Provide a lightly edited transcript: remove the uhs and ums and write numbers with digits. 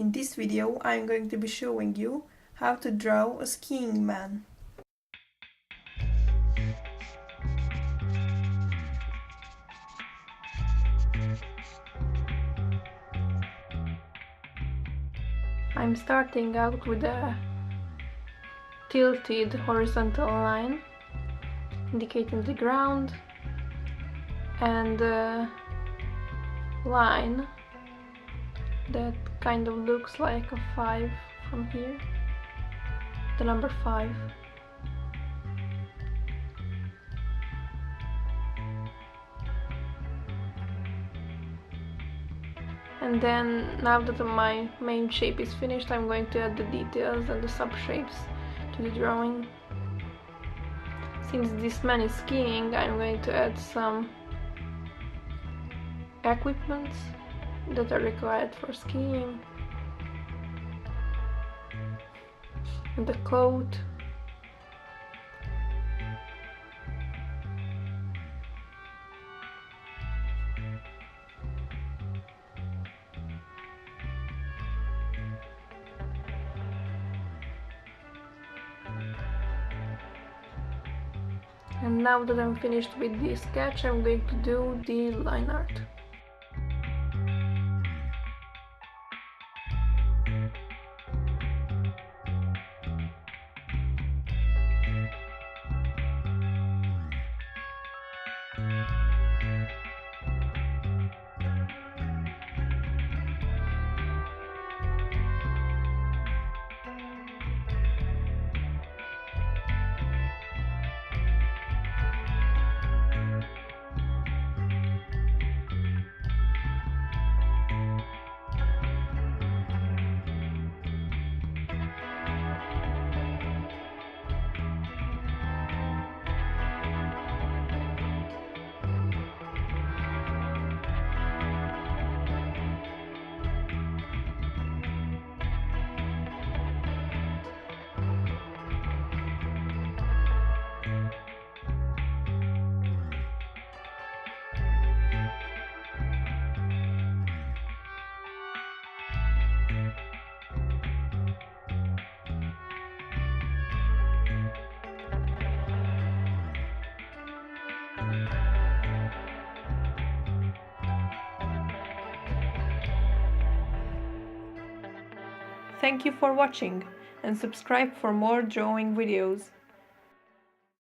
In this video I'm going to be showing you how to draw a skiing man. I'm starting out with a tilted horizontal line indicating the ground and a line that kind of looks like a 5 from here, the number 5. And then, now that my main shape is finished, I'm going to add the details and the sub-shapes to the drawing. Since this man is skiing, I'm going to add some equipments that are required for skiing. And the coat. And now that I'm finished with this sketch, I'm going to do the line art. Thank you for watching and subscribe for more drawing videos.